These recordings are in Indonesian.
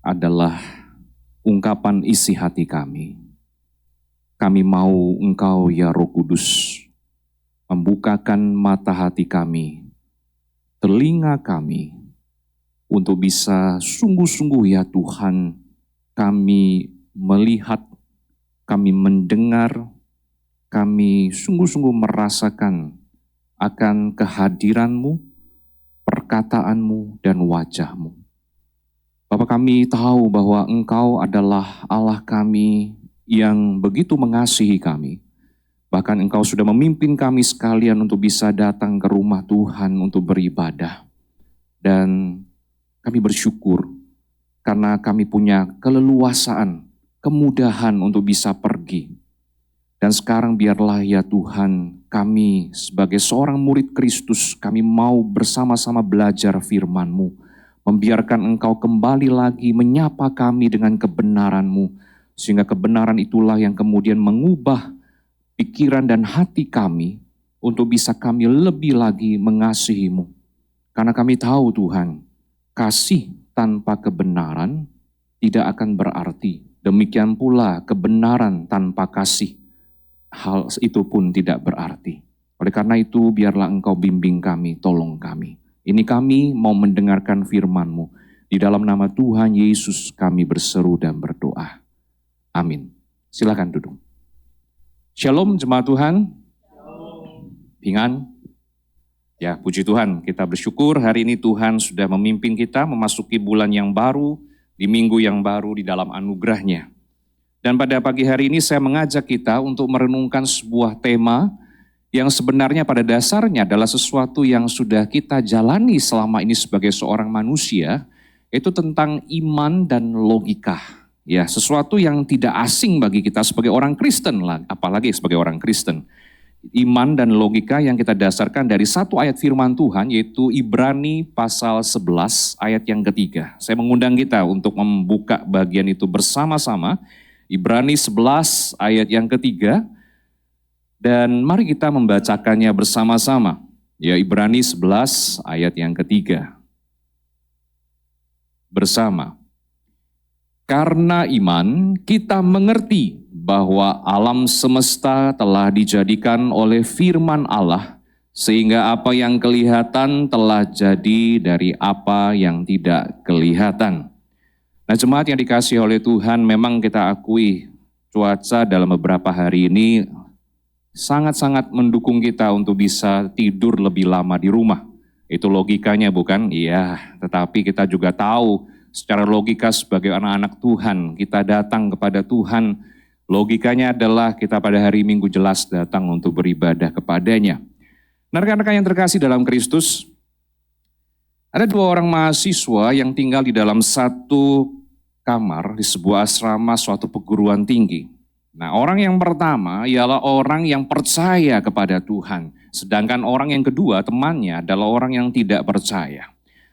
adalah ungkapan isi hati kami. Kami mau Engkau ya Roh Kudus membukakan mata hati kami, telinga kami, untuk bisa sungguh-sungguh ya Tuhan, kami melihat, kami mendengar, kami sungguh-sungguh merasakan akan kehadiran-Mu, perkataan-Mu, dan wajah-Mu. Bapa, kami tahu bahwa Engkau adalah Allah kami yang begitu mengasihi kami. Bahkan Engkau sudah memimpin kami sekalian untuk bisa datang ke rumah Tuhan untuk beribadah. Dan kami bersyukur karena kami punya keleluasaan, kemudahan untuk bisa pergi. Dan sekarang biarlah ya Tuhan, kami sebagai seorang murid Kristus, kami mau bersama-sama belajar firman-Mu. Membiarkan Engkau kembali lagi menyapa kami dengan kebenaran-Mu. Sehingga kebenaran itulah yang kemudian mengubah pikiran dan hati kami untuk bisa kami lebih lagi mengasihi-Mu. Karena kami tahu Tuhan, kasih tanpa kebenaran tidak akan berarti. Demikian pula kebenaran tanpa kasih, hal itu pun tidak berarti. Oleh karena itu biarlah Engkau bimbing kami, tolong kami. Ini kami mau mendengarkan firman-Mu. Di dalam nama Tuhan Yesus kami berseru dan berdoa. Amin. Silakan duduk. Shalom jemaat Tuhan. Pingan. Ya, puji Tuhan, kita bersyukur hari ini Tuhan sudah memimpin kita memasuki bulan yang baru, di minggu yang baru di dalam anugerah-Nya. Dan pada pagi hari ini saya mengajak kita untuk merenungkan sebuah tema yang sebenarnya pada dasarnya adalah sesuatu yang sudah kita jalani selama ini sebagai seorang manusia, yaitu tentang iman dan logika. Ya, sesuatu yang tidak asing bagi kita sebagai orang Kristen, apalagi sebagai orang Kristen. Iman dan logika yang kita dasarkan dari satu ayat firman Tuhan, yaitu Ibrani pasal 11 ayat yang ketiga. Saya mengundang kita untuk membuka bagian itu bersama-sama. Ibrani 11 ayat yang ketiga. Dan mari kita membacakannya bersama-sama. Ya, Ibrani 11 ayat yang ketiga. Bersama. Karena iman, kita mengerti bahwa alam semesta telah dijadikan oleh firman Allah, sehingga apa yang kelihatan telah jadi dari apa yang tidak kelihatan. Nah, jemaat yang dikasihi oleh Tuhan, memang kita akui cuaca dalam beberapa hari ini sangat-sangat mendukung kita untuk bisa tidur lebih lama di rumah. Itu logikanya bukan? Iya, tetapi kita juga tahu secara logika sebagai anak-anak Tuhan, kita datang kepada Tuhan, logikanya adalah kita pada hari Minggu jelas datang untuk beribadah kepadanya. Nah, rekan-rekan yang terkasih dalam Kristus, ada dua orang mahasiswa yang tinggal di dalam satu kamar di sebuah asrama suatu perguruan tinggi. Nah, orang yang pertama ialah orang yang percaya kepada Tuhan, sedangkan orang yang kedua, temannya, adalah orang yang tidak percaya.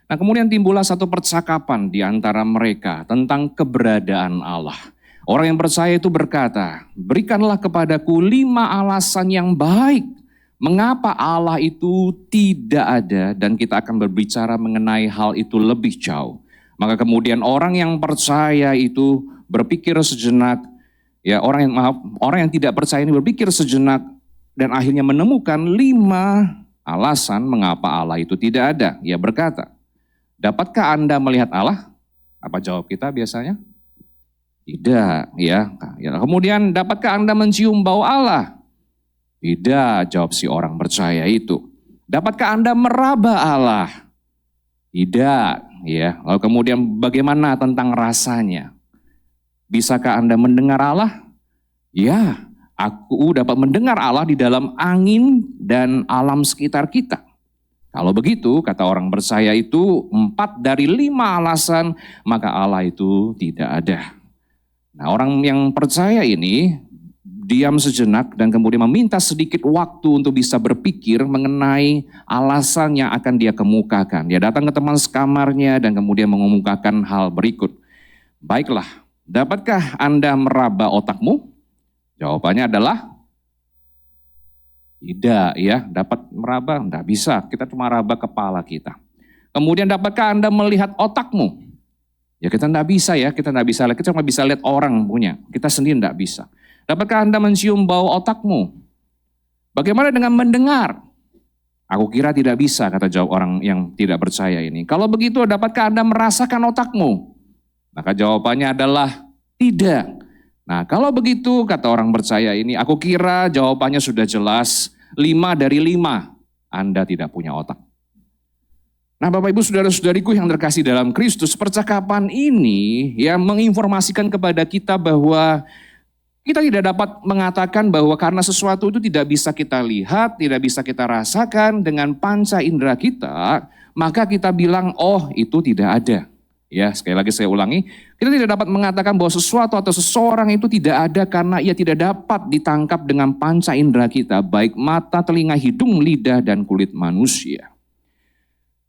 Nah, kemudian timbullah satu percakapan di antara mereka tentang keberadaan Allah. Orang yang percaya itu berkata, berikanlah kepadaku 5 alasan yang baik mengapa Allah itu tidak ada, dan kita akan berbicara mengenai hal itu lebih jauh. Maka kemudian orang yang percaya itu berpikir sejenak, ya orang yang tidak percaya ini berpikir sejenak dan akhirnya menemukan 5 alasan mengapa Allah itu tidak ada. Ia berkata, dapatkah Anda melihat Allah? Apa jawab kita biasanya? Tidak, ya. Kemudian, dapatkah Anda mencium bau Allah? Tidak, jawab si orang percaya itu. Dapatkah Anda meraba Allah? Tidak, ya. Lalu kemudian bagaimana tentang rasanya? Bisakah Anda mendengar Allah? Ya, aku dapat mendengar Allah di dalam angin dan alam sekitar kita. Kalau begitu, kata orang percaya itu, 4 dari 5 alasan, maka Allah itu tidak ada. Nah, orang yang percaya ini diam sejenak dan kemudian meminta sedikit waktu untuk bisa berpikir mengenai alasan yang akan dia kemukakan. Dia datang ke teman sekamarnya dan kemudian mengemukakan hal berikut. Baiklah, dapatkah Anda meraba otakmu? Jawabannya adalah tidak, ya. Dapat meraba? Enggak bisa, kita cuma raba kepala kita. Kemudian dapatkah Anda melihat otakmu? Ya kita tidak bisa ya, kita cuma bisa lihat orang punya, kita sendiri tidak bisa. Dapatkah Anda mencium bau otakmu? Bagaimana dengan mendengar? Aku kira tidak bisa, kata jawab orang yang tidak percaya ini. Kalau begitu, dapatkah Anda merasakan otakmu? Maka jawabannya adalah tidak. Nah, kalau begitu, kata orang percaya ini, aku kira jawabannya sudah jelas, 5 dari 5, Anda tidak punya otak. Nah, Bapak Ibu saudara-saudariku yang terkasih dalam Kristus, percakapan ini yang menginformasikan kepada kita bahwa kita tidak dapat mengatakan bahwa karena sesuatu itu tidak bisa kita lihat, tidak bisa kita rasakan dengan panca indera kita, maka kita bilang, oh itu tidak ada. Ya, sekali lagi saya ulangi, kita tidak dapat mengatakan bahwa sesuatu atau seseorang itu tidak ada karena ia tidak dapat ditangkap dengan panca indera kita, baik mata, telinga, hidung, lidah, dan kulit manusia.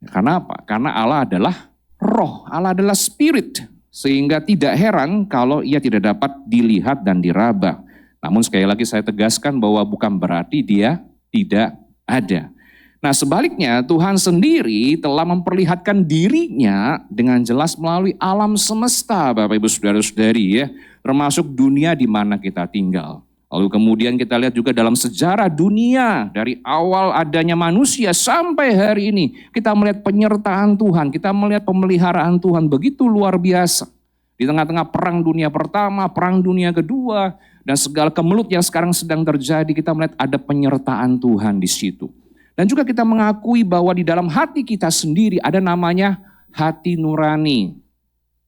Karena apa? Karena Allah adalah roh, Allah adalah spirit. Sehingga tidak heran kalau ia tidak dapat dilihat dan diraba. Namun sekali lagi saya tegaskan bahwa bukan berarti dia tidak ada. Nah sebaliknya Tuhan sendiri telah memperlihatkan dirinya dengan jelas melalui alam semesta Bapak Ibu Saudara-saudari ya. Termasuk dunia di mana kita tinggal. Lalu kemudian kita lihat juga dalam sejarah dunia dari awal adanya manusia sampai hari ini. Kita melihat penyertaan Tuhan, kita melihat pemeliharaan Tuhan begitu luar biasa. Di tengah-tengah perang dunia pertama, perang dunia kedua, dan segala kemelut yang sekarang sedang terjadi, kita melihat ada penyertaan Tuhan di situ. Dan juga kita mengakui bahwa di dalam hati kita sendiri ada namanya hati nurani.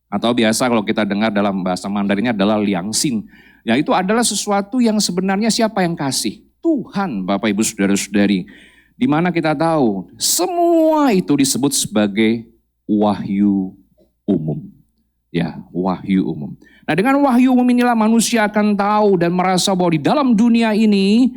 Atau biasa kalau kita dengar dalam bahasa Mandarinnya adalah liangsin. Ya itu adalah sesuatu yang sebenarnya siapa yang kasih? Tuhan Bapak Ibu Saudara-saudari. Di mana kita tahu semua itu disebut sebagai wahyu umum. Ya, wahyu umum. Nah dengan wahyu umum inilah manusia akan tahu dan merasa bahwa di dalam dunia ini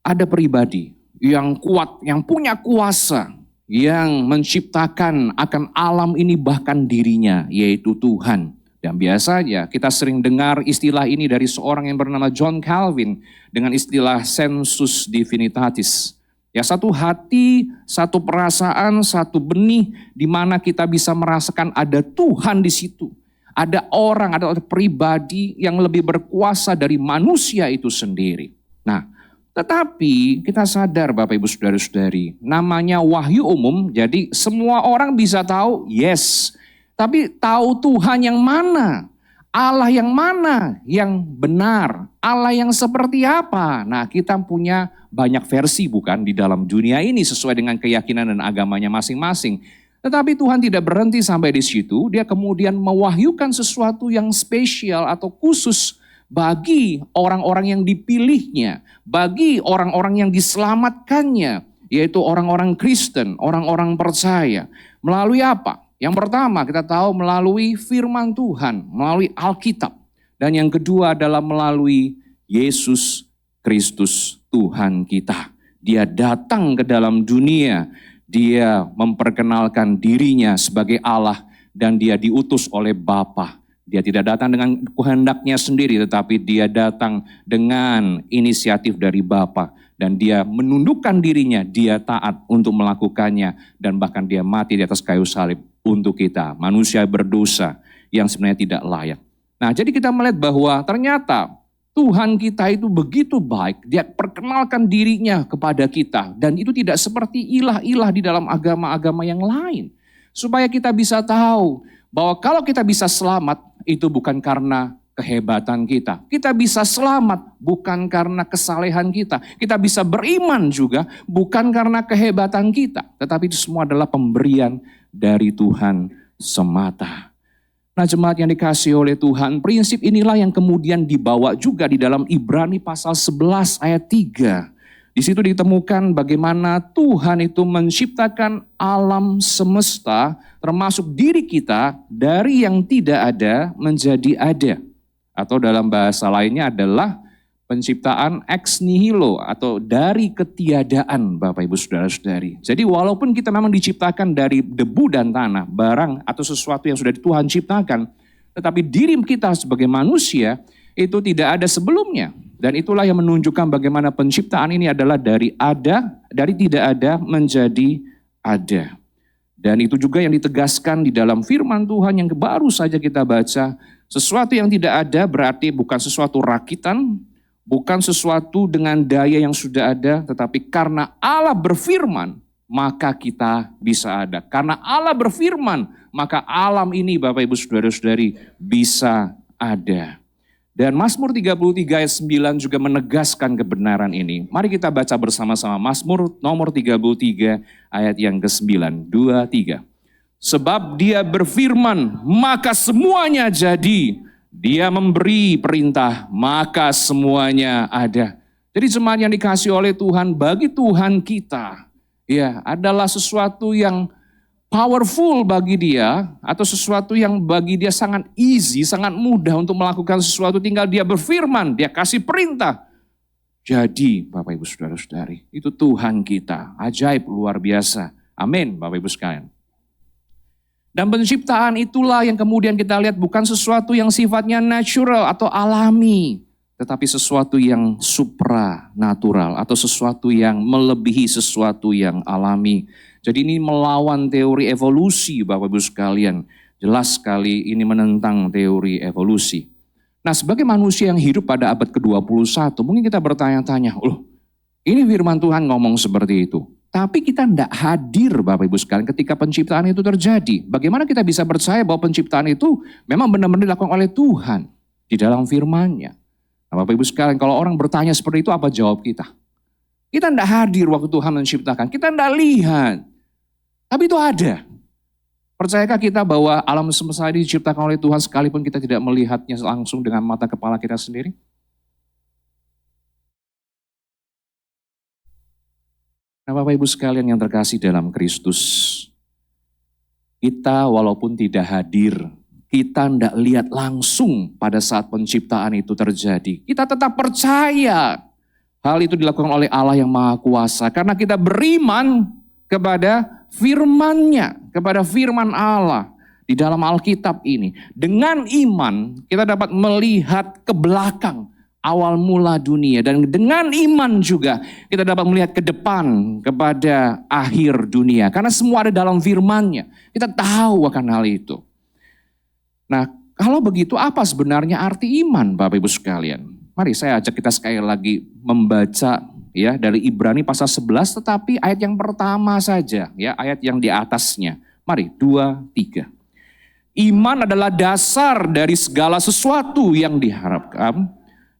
ada pribadi yang kuat, yang punya kuasa, yang menciptakan akan alam ini bahkan dirinya, yaitu Tuhan. Dan biasanya kita sering dengar istilah ini dari seorang yang bernama John Calvin dengan istilah sensus divinitatis. Ya satu hati, satu perasaan, satu benih di mana kita bisa merasakan ada Tuhan di situ. Ada orang, ada pribadi yang lebih berkuasa dari manusia itu sendiri. Nah, tetapi kita sadar Bapak Ibu Saudara-saudari, namanya wahyu umum, jadi semua orang bisa tahu, yes. Tapi tahu Tuhan yang mana? Allah yang mana yang benar? Allah yang seperti apa? Nah kita punya banyak versi bukan di dalam dunia ini sesuai dengan keyakinan dan agamanya masing-masing. Tetapi Tuhan tidak berhenti sampai di situ. Dia kemudian mewahyukan sesuatu yang spesial atau khusus bagi orang-orang yang dipilihnya. Bagi orang-orang yang diselamatkannya. Yaitu orang-orang Kristen, orang-orang percaya. Melalui apa? Yang pertama kita tahu melalui firman Tuhan, melalui Alkitab. Dan yang kedua adalah melalui Yesus Kristus Tuhan kita. Dia datang ke dalam dunia, dia memperkenalkan dirinya sebagai Allah dan dia diutus oleh Bapa. Dia tidak datang dengan kehendaknya sendiri tetapi dia datang dengan inisiatif dari Bapa. Dan dia menundukkan dirinya, dia taat untuk melakukannya dan bahkan dia mati di atas kayu salib untuk kita, manusia berdosa yang sebenarnya tidak layak. Nah jadi kita melihat bahwa ternyata Tuhan kita itu begitu baik, dia perkenalkan dirinya kepada kita dan itu tidak seperti ilah-ilah di dalam agama-agama yang lain. Supaya kita bisa tahu bahwa kalau kita bisa selamat itu bukan karena kehebatan kita. Kita bisa selamat bukan karena kesalehan kita. Kita bisa beriman juga bukan karena kehebatan kita. Tetapi itu semua adalah pemberian dari Tuhan semata. Nah jemaat yang dikasihi oleh Tuhan, prinsip inilah yang kemudian dibawa juga di dalam Ibrani pasal 11 ayat 3. Di situ ditemukan bagaimana Tuhan itu menciptakan alam semesta termasuk diri kita dari yang tidak ada menjadi ada. Atau dalam bahasa lainnya adalah penciptaan ex nihilo atau dari ketiadaan Bapak Ibu Saudara-saudari. Jadi walaupun kita memang diciptakan dari debu dan tanah, barang atau sesuatu yang sudah Tuhan ciptakan, tetapi diri kita sebagai manusia itu tidak ada sebelumnya. Dan itulah yang menunjukkan bagaimana penciptaan ini adalah dari tidak ada menjadi ada. Dan itu juga yang ditegaskan di dalam firman Tuhan yang baru saja kita baca. Sesuatu yang tidak ada berarti bukan sesuatu rakitan, bukan sesuatu dengan daya yang sudah ada, tetapi karena Allah berfirman, maka kita bisa ada. Karena Allah berfirman, maka alam ini Bapak Ibu Saudara-saudari bisa ada. Dan Mazmur 33 ayat 9 juga menegaskan kebenaran ini. Mari kita baca bersama-sama Mazmur nomor 33 ayat yang ke-9. 2, 3. Sebab dia berfirman, maka semuanya jadi. Dia memberi perintah, maka semuanya ada. Jadi jemaat yang dikasihi oleh Tuhan, bagi Tuhan kita, ya adalah sesuatu yang powerful bagi dia, atau sesuatu yang bagi dia sangat easy, sangat mudah untuk melakukan sesuatu, tinggal dia berfirman, dia kasih perintah. Jadi Bapak Ibu Saudara-saudari, itu Tuhan kita, ajaib luar biasa. Amin Bapak Ibu sekalian. Dan penciptaan itulah yang kemudian kita lihat bukan sesuatu yang sifatnya natural atau alami, tetapi sesuatu yang supranatural atau sesuatu yang melebihi sesuatu yang alami. Jadi ini melawan teori evolusi Bapak Ibu sekalian. Jelas sekali ini menentang teori evolusi. Nah sebagai manusia yang hidup pada abad ke-21 mungkin kita bertanya-tanya, loh ini firman Tuhan ngomong seperti itu. Tapi kita tidak hadir Bapak Ibu sekalian ketika penciptaan itu terjadi. Bagaimana kita bisa percaya bahwa penciptaan itu memang benar-benar dilakukan oleh Tuhan di dalam firman-Nya. Nah Bapak Ibu sekalian kalau orang bertanya seperti itu apa jawab kita? Kita tidak hadir waktu Tuhan menciptakan, kita tidak lihat. Tapi itu ada. Percayakah kita bahwa alam semesta ini diciptakan oleh Tuhan sekalipun kita tidak melihatnya langsung dengan mata kepala kita sendiri? Nah Bapak Ibu sekalian yang terkasih dalam Kristus, kita walaupun tidak hadir, kita tidak lihat langsung pada saat penciptaan itu terjadi. Kita tetap percaya hal itu dilakukan oleh Allah yang Maha Kuasa. Karena kita beriman kepada firman-Nya, kepada firman Allah di dalam Alkitab ini. Dengan iman kita dapat melihat ke belakang awal mula dunia. Dan dengan iman juga kita dapat melihat ke depan kepada akhir dunia. Karena semua ada dalam firman-Nya. Kita tahu akan hal itu. Nah kalau begitu apa sebenarnya arti iman Bapak Ibu sekalian? Mari saya ajak kita sekali lagi membaca ya dari Ibrani pasal 11 tetapi ayat yang pertama saja ya, ayat yang di atasnya. Mari 2, 3. Iman adalah dasar dari segala sesuatu yang diharapkan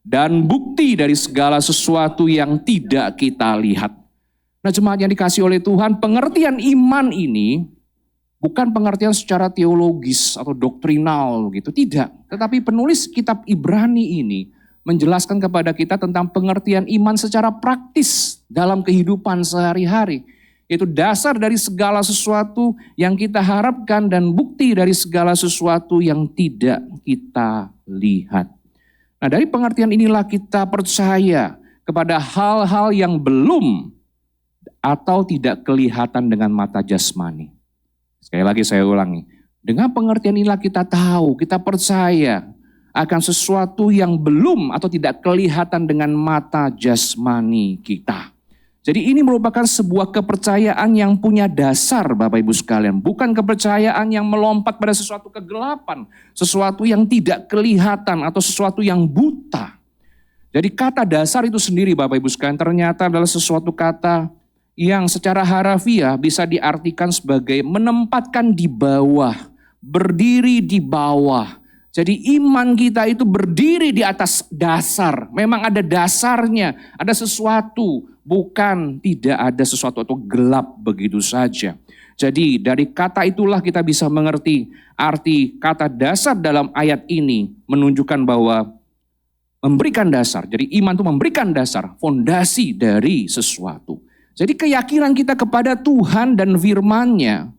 dan bukti dari segala sesuatu yang tidak kita lihat. Nah jemaat yang dikasihi oleh Tuhan, pengertian iman ini bukan pengertian secara teologis atau doktrinal gitu, tidak. Tetapi penulis kitab Ibrani ini menjelaskan kepada kita tentang pengertian iman secara praktis dalam kehidupan sehari-hari. Itu dasar dari segala sesuatu yang kita harapkan dan bukti dari segala sesuatu yang tidak kita lihat. Nah dari pengertian inilah kita percaya kepada hal-hal yang belum atau tidak kelihatan dengan mata jasmani. Sekali lagi saya ulangi, dengan pengertian inilah kita tahu, kita percaya akan sesuatu yang belum atau tidak kelihatan dengan mata jasmani kita. Jadi ini merupakan sebuah kepercayaan yang punya dasar Bapak Ibu sekalian. Bukan kepercayaan yang melompat pada sesuatu kegelapan, sesuatu yang tidak kelihatan atau sesuatu yang buta. Jadi kata dasar itu sendiri Bapak Ibu sekalian ternyata adalah sesuatu kata yang secara harafiah bisa diartikan sebagai menempatkan di bawah, berdiri di bawah. Jadi iman kita itu berdiri di atas dasar. Memang ada dasarnya, ada sesuatu, bukan tidak ada sesuatu atau gelap begitu saja. Jadi dari kata itulah kita bisa mengerti arti kata dasar dalam ayat ini menunjukkan bahwa memberikan dasar. Jadi iman itu memberikan dasar, fondasi dari sesuatu. Jadi keyakinan kita kepada Tuhan dan firman-Nya,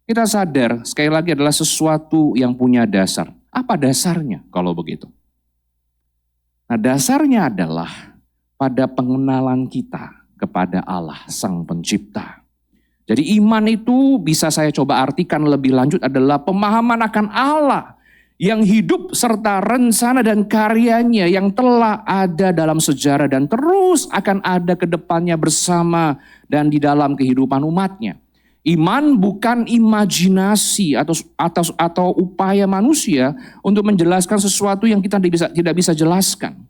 kita sadar sekali lagi adalah sesuatu yang punya dasar. Apa dasarnya kalau begitu? Nah dasarnya adalah pada pengenalan kita kepada Allah Sang Pencipta. Jadi iman itu bisa saya coba artikan lebih lanjut adalah pemahaman akan Allah yang hidup serta rencana dan karyanya yang telah ada dalam sejarah dan terus akan ada ke depannya bersama dan di dalam kehidupan umatnya. Iman bukan imajinasi atau upaya manusia untuk menjelaskan sesuatu yang kita tidak bisa jelaskan.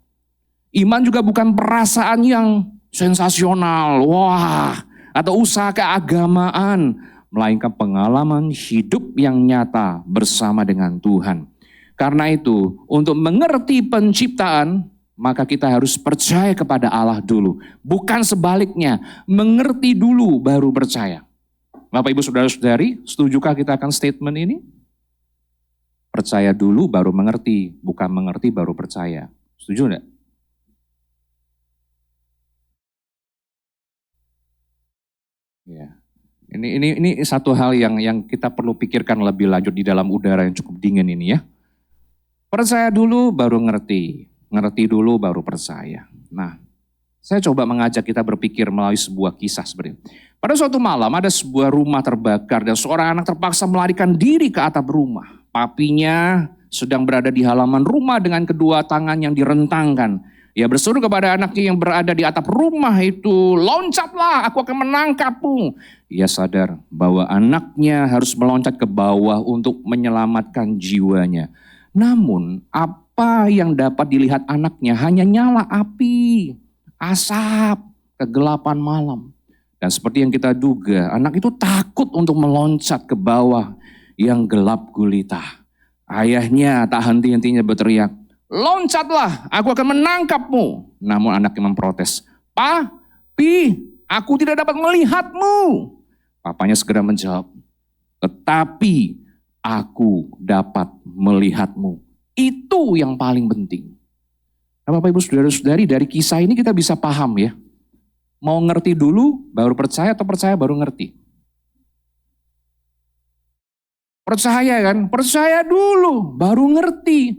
Iman juga bukan perasaan yang sensasional, wah, atau usaha keagamaan, melainkan pengalaman hidup yang nyata bersama dengan Tuhan. Karena itu, untuk mengerti penciptaan, maka kita harus percaya kepada Allah dulu. Bukan sebaliknya, mengerti dulu baru percaya. Bapak Ibu Saudara-saudari, setujukah kita akan statement ini? Percaya dulu baru mengerti, bukan mengerti baru percaya. Setuju enggak? Ya. Ini satu hal yang kita perlu pikirkan lebih lanjut di dalam udara yang cukup dingin ini ya. Percaya dulu baru ngerti, ngerti dulu baru percaya. Nah, saya coba mengajak kita berpikir melalui sebuah kisah seperti ini. Pada suatu malam ada sebuah rumah terbakar dan seorang anak terpaksa melarikan diri ke atap rumah. Papinya sedang berada di halaman rumah dengan kedua tangan yang direntangkan. Ia berseru kepada anaknya yang berada di atap rumah itu, "Loncatlah, aku akan menangkapmu." Ia sadar bahwa anaknya harus meloncat ke bawah untuk menyelamatkan jiwanya. Namun apa yang dapat dilihat anaknya hanya nyala api, asap, kegelapan malam. Dan seperti yang kita duga, anak itu takut untuk meloncat ke bawah yang gelap gulita. Ayahnya tak henti-hentinya berteriak, "Loncatlah, aku akan menangkapmu." Namun anaknya memprotes, "Pa, Pi, aku tidak dapat melihatmu." Papanya segera menjawab, "Tetapi aku dapat melihatmu." Itu yang paling penting. Nah, Bapak Ibu Saudara-saudari, dari kisah ini kita bisa paham ya. Mau ngerti dulu baru percaya atau percaya baru ngerti? Percaya kan? Percaya dulu baru ngerti.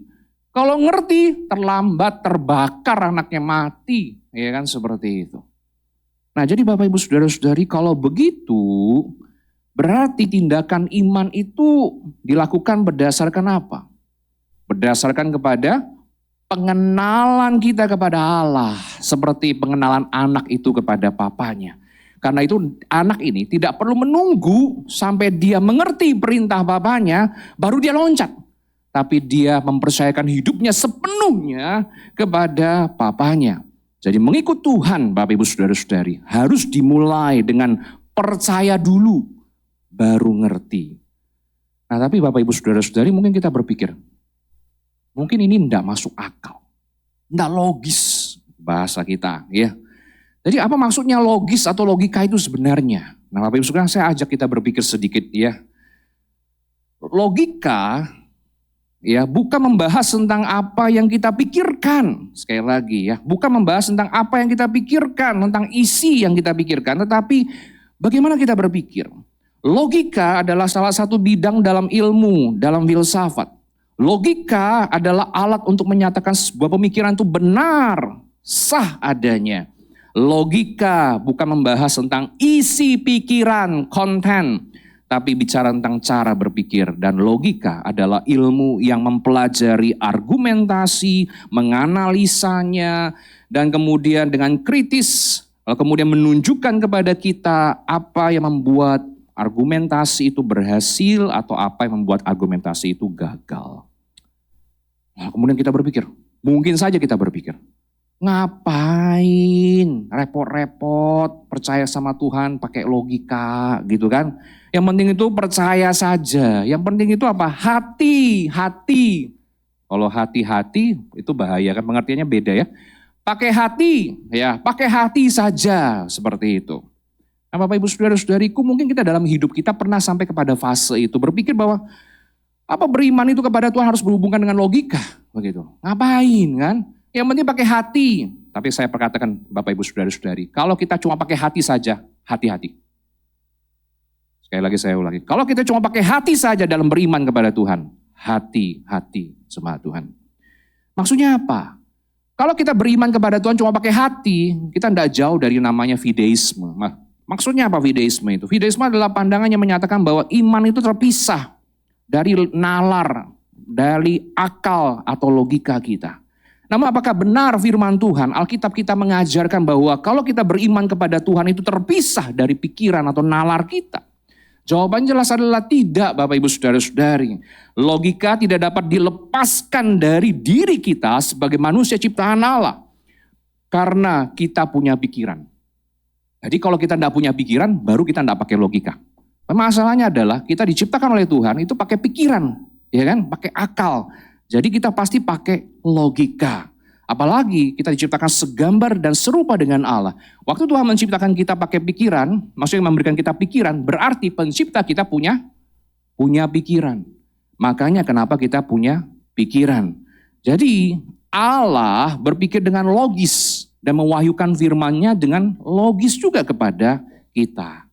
Kalau ngerti terlambat, terbakar, anaknya mati. Ya kan seperti itu. Nah jadi Bapak Ibu Saudara-saudari, kalau begitu berarti tindakan iman itu dilakukan berdasarkan apa? Berdasarkan kepada pengenalan kita kepada Allah, seperti pengenalan anak itu kepada papanya. Karena itu anak ini tidak perlu menunggu sampai dia mengerti perintah papanya, baru dia loncat. Tapi dia mempercayakan hidupnya sepenuhnya kepada papanya. Jadi mengikut Tuhan, Bapak Ibu Saudara-saudari, harus dimulai dengan percaya dulu, baru ngerti. Nah tapi Bapak Ibu Saudara-saudari, mungkin kita berpikir, mungkin ini tidak masuk akal, tidak logis bahasa kita ya. Jadi apa maksudnya logis atau logika itu sebenarnya? Nah Bapak Ibu Saudara, saya ajak kita berpikir sedikit ya. Logika ya bukan membahas tentang apa yang kita pikirkan. Sekali lagi ya, bukan membahas tentang apa yang kita pikirkan, tentang isi yang kita pikirkan, tetapi bagaimana kita berpikir. Logika adalah salah satu bidang dalam ilmu, dalam filsafat. Logika adalah alat untuk menyatakan sebuah pemikiran itu benar, sah adanya. Logika bukan membahas tentang isi pikiran, konten, tapi bicara tentang cara berpikir. Dan logika adalah ilmu yang mempelajari argumentasi, menganalisanya, dan kemudian dengan kritis, kemudian menunjukkan kepada kita apa yang membuat argumentasi itu berhasil atau apa yang membuat argumentasi itu gagal. Nah, kemudian kita berpikir, mungkin saja kita berpikir, ngapain repot-repot percaya sama Tuhan pakai logika gitu kan. Yang penting itu percaya saja, yang penting itu apa? Hati. Kalau hati-hati itu bahaya kan, pengertiannya beda ya. Pakai hati ya, pakai hati saja seperti itu. Nah Bapak Ibu Saudara-saudariku, mungkin kita dalam hidup kita pernah sampai kepada fase itu, berpikir bahwa apa beriman itu kepada Tuhan harus berhubungan dengan logika, begitu. Ngapain kan? Yang penting pakai hati. Tapi saya perkatakan Bapak Ibu Saudara-saudari, kalau kita cuma pakai hati saja, hati-hati. Sekali lagi saya ulangi, kalau kita cuma pakai hati saja dalam beriman kepada Tuhan, hati-hati sama Tuhan. Maksudnya apa? Kalau kita beriman kepada Tuhan cuma pakai hati, kita tidak jauh dari namanya fideisme. Maksudnya apa fideisme itu? Fideisme adalah pandangan yang menyatakan bahwa iman itu terpisah dari nalar, dari akal atau logika kita. Namun apakah benar firman Tuhan, Alkitab kita mengajarkan bahwa kalau kita beriman kepada Tuhan itu terpisah dari pikiran atau nalar kita? Jawabannya jelas adalah tidak, Bapak Ibu Saudara-saudari. Logika tidak dapat dilepaskan dari diri kita sebagai manusia ciptaan Allah. Karena kita punya pikiran. Jadi kalau kita tidak punya pikiran, baru kita tidak pakai logika. Masalahnya adalah kita diciptakan oleh Tuhan itu pakai pikiran, ya kan? Pakai akal. Jadi kita pasti pakai logika. Apalagi kita diciptakan segambar dan serupa dengan Allah. Waktu Tuhan menciptakan kita pakai pikiran, maksudnya memberikan kita pikiran, berarti pencipta kita punya pikiran. Makanya kenapa kita punya pikiran. Jadi Allah berpikir dengan logis dan mewahyukan firman-Nya dengan logis juga kepada kita.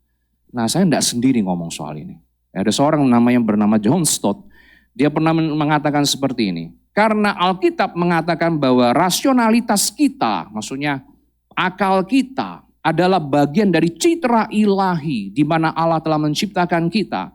Nah, saya tidak sendiri ngomong soal ini. Ada seorang namanya bernama John Stott. Dia pernah mengatakan seperti ini. Karena Alkitab mengatakan bahwa rasionalitas kita, maksudnya akal kita adalah bagian dari citra ilahi di mana Allah telah menciptakan kita.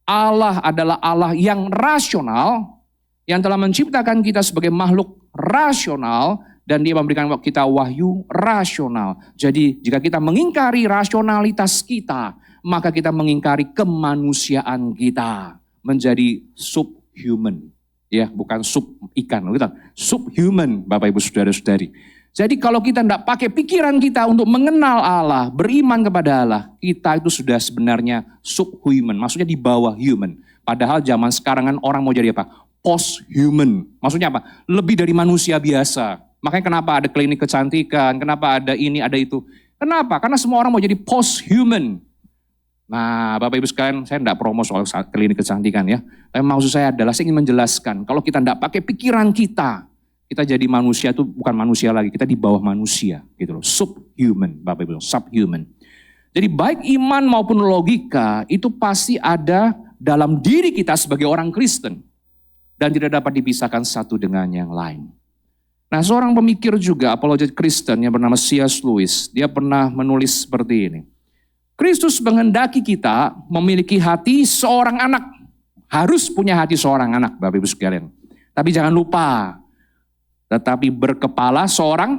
Allah adalah Allah yang rasional, yang telah menciptakan kita sebagai makhluk rasional, dan Dia memberikan kita wahyu rasional. Jadi jika kita mengingkari rasionalitas kita, maka kita mengingkari kemanusiaan kita menjadi subhuman. Ya, bukan sub ikan, subhuman, Bapak Ibu Saudara-saudari. Jadi kalau kita tidak pakai pikiran kita untuk mengenal Allah, beriman kepada Allah, kita itu sudah sebenarnya subhuman, maksudnya di bawah human. Padahal zaman sekarang kan orang mau jadi apa? Post-human. Maksudnya apa? Lebih dari manusia biasa. Makanya kenapa ada klinik kecantikan, kenapa ada ini, ada itu. Kenapa? Karena semua orang mau jadi post-human. Nah, Bapak Ibu sekalian, saya tidak promo soal klinik kecantikan ya. Tapi maksud saya adalah saya ingin menjelaskan, kalau kita tidak pakai pikiran kita jadi manusia itu bukan manusia lagi, kita di bawah manusia gitu loh. Subhuman, Bapak Ibu, subhuman. Jadi baik iman maupun logika itu pasti ada dalam diri kita sebagai orang Kristen. Dan tidak dapat dipisahkan satu dengan yang lain. Nah, seorang pemikir juga, apologet Kristen yang bernama C.S. Lewis, dia pernah menulis seperti ini. Kristus menghendaki kita memiliki hati seorang anak. Harus punya hati seorang anak, Bapak Ibu sekalian. Tapi jangan lupa, tetapi berkepala seorang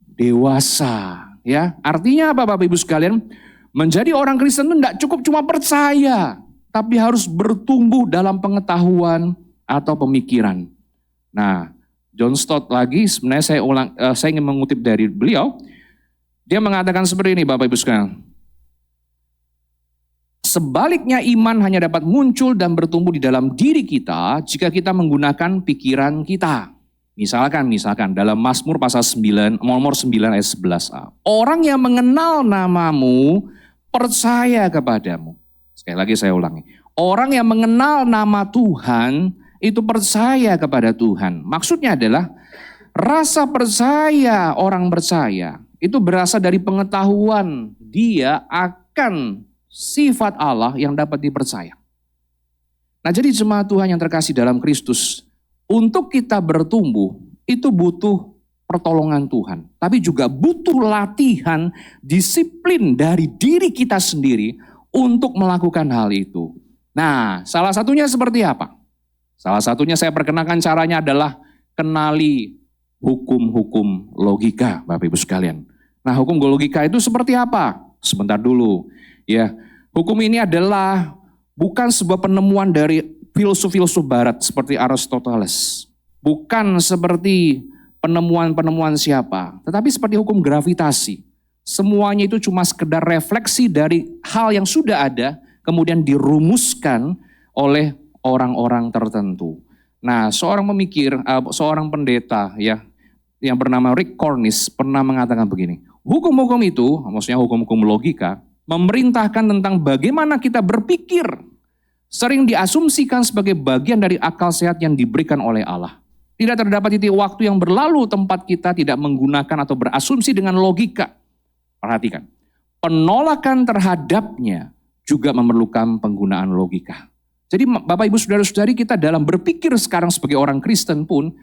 dewasa. Ya, artinya apa, Bapak Ibu sekalian? Menjadi orang Kristen itu tidak cukup cuma percaya, tapi harus bertumbuh dalam pengetahuan atau pemikiran. Nah, John Stott lagi, sebenarnya saya ingin mengutip dari beliau. Dia mengatakan seperti ini, Bapak Ibu sekalian. Sebaliknya iman hanya dapat muncul dan bertumbuh di dalam diri kita jika kita menggunakan pikiran kita. Misalkan dalam Mazmur pasal 9, nomor 9 ayat 11a. Orang yang mengenal namamu percaya kepadamu. Sekali lagi saya ulangi. Orang yang mengenal nama Tuhan itu percaya kepada Tuhan. Maksudnya adalah rasa percaya orang percaya itu berasal dari pengetahuan dia akan sifat Allah yang dapat dipercaya. Nah, jadi jemaat Tuhan yang terkasih dalam Kristus, untuk kita bertumbuh itu butuh pertolongan Tuhan, tapi juga butuh latihan, disiplin dari diri kita sendiri untuk melakukan hal itu. Nah, salah satunya seperti apa? Salah satunya saya perkenalkan caranya adalah kenali hukum-hukum logika, Bapak Ibu sekalian. Nah, hukum logika itu seperti apa? Sebentar dulu. Ya, hukum ini adalah bukan sebuah penemuan dari filsuf-filsuf barat seperti Aristoteles. Bukan seperti penemuan-penemuan siapa, tetapi seperti hukum gravitasi. Semuanya itu cuma sekedar refleksi dari hal yang sudah ada, kemudian dirumuskan oleh orang-orang tertentu. Nah, seorang pemikir, seorang pendeta ya, yang bernama Rick Cornish pernah mengatakan begini. Hukum-hukum itu, maksudnya hukum-hukum logika, memerintahkan tentang bagaimana kita berpikir, sering diasumsikan sebagai bagian dari akal sehat yang diberikan oleh Allah. Tidak terdapat titik waktu yang berlalu tempat kita tidak menggunakan atau berasumsi dengan logika. Perhatikan, penolakan terhadapnya juga memerlukan penggunaan logika. Jadi Bapak Ibu Saudara-saudari, kita dalam berpikir sekarang sebagai orang Kristen pun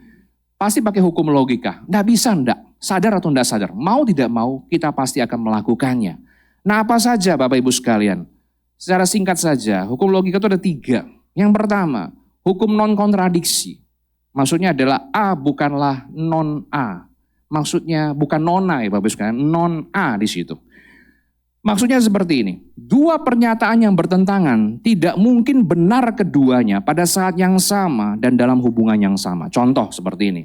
pasti pakai hukum logika. Nggak bisa enggak, sadar atau enggak sadar, mau tidak mau kita pasti akan melakukannya. Nah, apa saja Bapak Ibu sekalian? Secara singkat saja, hukum logika itu ada 3. Yang pertama, hukum non-kontradiksi. Maksudnya adalah A bukanlah non-A. Maksudnya bukan non-A ya Bapak Ibu sekalian, non-A di situ. Maksudnya seperti ini, dua pernyataan yang bertentangan tidak mungkin benar keduanya pada saat yang sama dan dalam hubungan yang sama. Contoh seperti ini,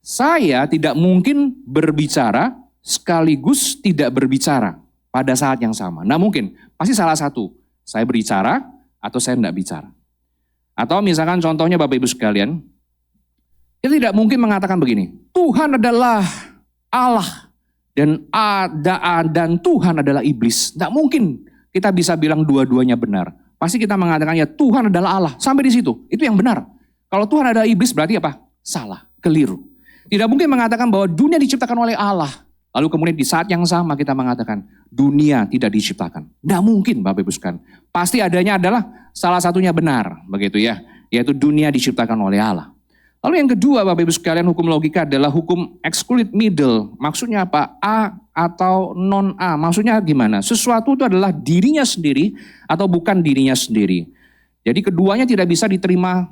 saya tidak mungkin berbicara sekaligus tidak berbicara pada saat yang sama. Nah mungkin, pasti salah satu, saya berbicara atau saya tidak bicara. Atau misalkan contohnya Bapak Ibu sekalian, kita tidak mungkin mengatakan begini, Tuhan adalah Allah dan Tuhan adalah iblis. Tidak mungkin kita bisa bilang dua-duanya benar. Pasti kita mengatakan ya Tuhan adalah Allah. Sampai di situ, itu yang benar. Kalau Tuhan adalah iblis berarti apa? Salah, keliru. Tidak mungkin mengatakan bahwa dunia diciptakan oleh Allah. Lalu kemudian di saat yang sama kita mengatakan dunia tidak diciptakan. Tidak mungkin Bapak Ibu sekalian. Pasti adanya adalah salah satunya benar. Begitu ya. Yaitu dunia diciptakan oleh Allah. Lalu yang kedua Bapak Ibu sekalian, hukum logika adalah hukum exclude middle. Maksudnya apa? A atau non A. Maksudnya gimana? Sesuatu itu adalah dirinya sendiri atau bukan dirinya sendiri. Jadi keduanya tidak bisa diterima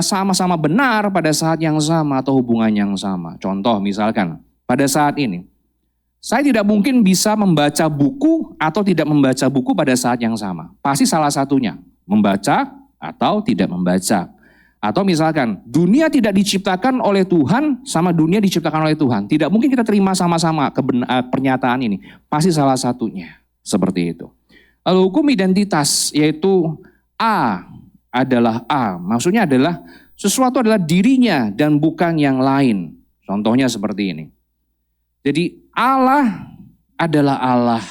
sama-sama benar pada saat yang sama atau hubungan yang sama. Contoh misalkan pada saat ini, saya tidak mungkin bisa membaca buku atau tidak membaca buku pada saat yang sama. Pasti salah satunya, membaca atau tidak membaca. Atau misalkan, dunia tidak diciptakan oleh Tuhan sama dunia diciptakan oleh Tuhan. Tidak mungkin kita terima sama-sama pernyataan ini. Pasti salah satunya. Seperti itu. Lalu hukum identitas, yaitu A adalah A. Maksudnya adalah sesuatu adalah dirinya dan bukan yang lain. Contohnya seperti ini. Jadi Allah adalah Allah.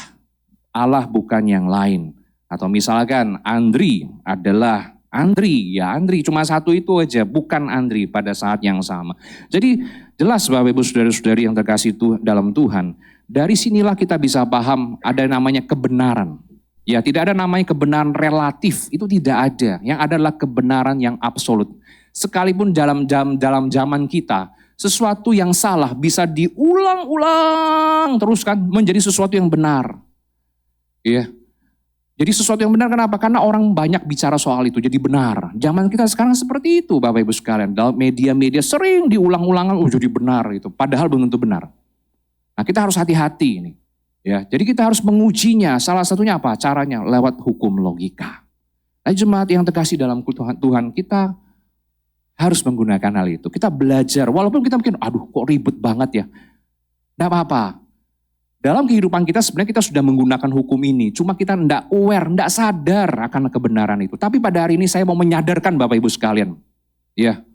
Allah bukan yang lain. Atau misalkan Andri adalah Andri, ya Andri, cuma satu itu aja, bukan Andri pada saat yang sama. Jadi jelas Bapak Ibu Saudara-saudari yang terkasih dalam Tuhan, dari sinilah kita bisa paham ada namanya kebenaran. Ya tidak ada namanya kebenaran relatif, itu tidak ada. Yang ada adalah kebenaran yang absolut. Sekalipun dalam zaman kita, sesuatu yang salah bisa diulang-ulang terus kan menjadi sesuatu yang benar. Ya. Jadi sesuatu yang benar kenapa? Karena orang banyak bicara soal itu jadi benar. Zaman kita sekarang seperti itu Bapak Ibu sekalian. Dalam media-media sering diulang-ulangan jadi benar itu. Padahal belum tentu benar. Nah kita harus hati-hati ini. Ya, jadi kita harus mengujinya. Salah satunya apa? Caranya lewat hukum logika. Nah jemaat yang terkasih dalam Tuhan kita harus menggunakan hal itu. Kita belajar walaupun kita mungkin aduh kok ribet banget ya. Tidak apa-apa. Dalam kehidupan kita sebenarnya kita sudah menggunakan hukum ini. Cuma kita tidak aware, tidak sadar akan kebenaran itu. Tapi pada hari ini saya mau menyadarkan Bapak Ibu sekalian. Ya,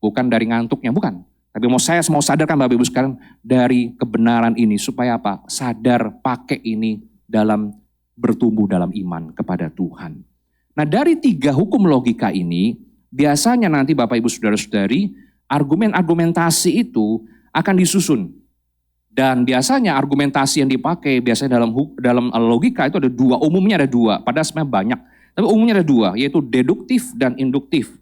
bukan dari ngantuknya, bukan. Tapi saya mau sadarkan Bapak Ibu sekalian dari kebenaran ini. Supaya apa? Sadar pakai ini dalam bertumbuh dalam iman kepada Tuhan. Nah dari 3 hukum logika ini, biasanya nanti Bapak Ibu Saudara-saudari, argumentasi itu akan disusun. Dan biasanya argumentasi yang dipakai biasanya dalam logika itu ada 2, umumnya ada 2, padahal sebenarnya banyak. Tapi umumnya ada 2, yaitu deduktif dan induktif.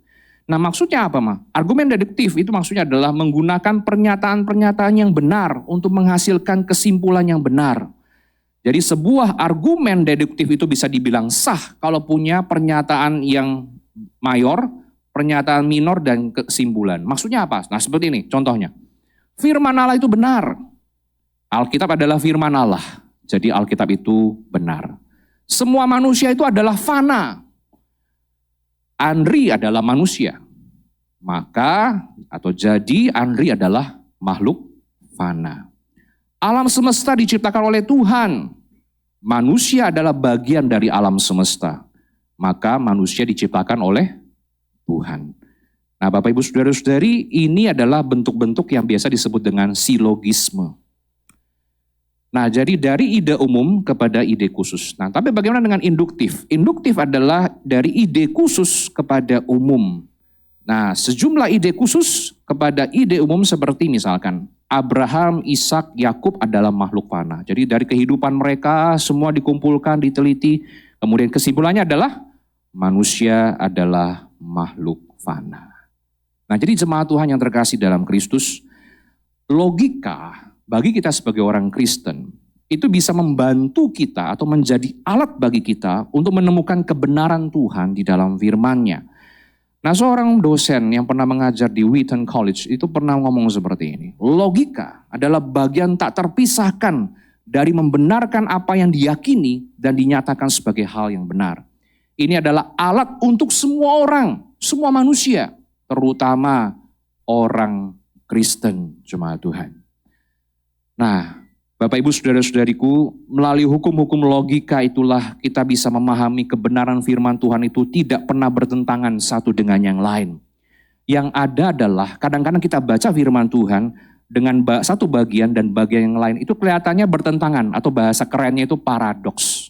Nah maksudnya apa mah? Argumen deduktif itu maksudnya adalah menggunakan pernyataan-pernyataan yang benar untuk menghasilkan kesimpulan yang benar. Jadi sebuah argumen deduktif itu bisa dibilang sah kalau punya pernyataan yang mayor, pernyataan minor dan kesimpulan. Maksudnya apa? Nah seperti ini contohnya. Firman Allah itu benar. Alkitab adalah firman Allah, jadi Alkitab itu benar. Semua manusia itu adalah fana. Andri adalah manusia. Maka atau jadi Andri adalah makhluk fana. Alam semesta diciptakan oleh Tuhan. Manusia adalah bagian dari alam semesta. Maka manusia diciptakan oleh Tuhan. Nah Bapak Ibu Saudara-saudari, ini adalah bentuk-bentuk yang biasa disebut dengan silogisme. Nah, jadi dari ide umum kepada ide khusus. Nah, tapi bagaimana dengan induktif? Induktif adalah dari ide khusus kepada umum. Nah, sejumlah ide khusus kepada ide umum seperti misalkan Abraham, Ishak, Yakub adalah makhluk fana. Jadi dari kehidupan mereka semua dikumpulkan, diteliti. Kemudian kesimpulannya adalah manusia adalah makhluk fana. Nah, jadi jemaat Tuhan yang terkasih dalam Kristus, logika bagi kita sebagai orang Kristen, itu bisa membantu kita atau menjadi alat bagi kita untuk menemukan kebenaran Tuhan di dalam firman-Nya. Nah seorang dosen yang pernah mengajar di Wheaton College itu pernah ngomong seperti ini. Logika adalah bagian tak terpisahkan dari membenarkan apa yang diyakini dan dinyatakan sebagai hal yang benar. Ini adalah alat untuk semua orang, semua manusia, terutama orang Kristen, jemaat Tuhan. Nah, Bapak Ibu saudara-saudariku, melalui hukum-hukum logika itulah kita bisa memahami kebenaran firman Tuhan itu tidak pernah bertentangan satu dengan yang lain. Yang ada adalah kadang-kadang kita baca firman Tuhan dengan satu bagian dan bagian yang lain itu kelihatannya bertentangan atau bahasa kerennya itu paradoks.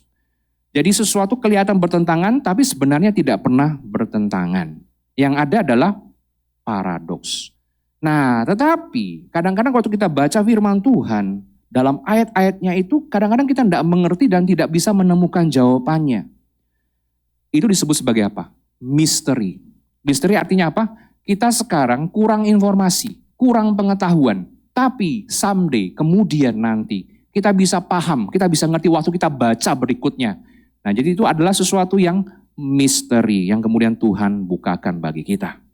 Jadi sesuatu kelihatan bertentangan tapi sebenarnya tidak pernah bertentangan. Yang ada adalah paradoks. Nah, tetapi kadang-kadang waktu kita baca firman Tuhan, dalam ayat-ayatnya itu kadang-kadang kita tidak mengerti dan tidak bisa menemukan jawabannya. Itu disebut sebagai apa? Misteri. Misteri artinya apa? Kita sekarang kurang informasi, kurang pengetahuan. Tapi someday, kemudian nanti, kita bisa paham, kita bisa ngerti waktu kita baca berikutnya. Nah, jadi itu adalah sesuatu yang misteri yang kemudian Tuhan bukakan bagi kita.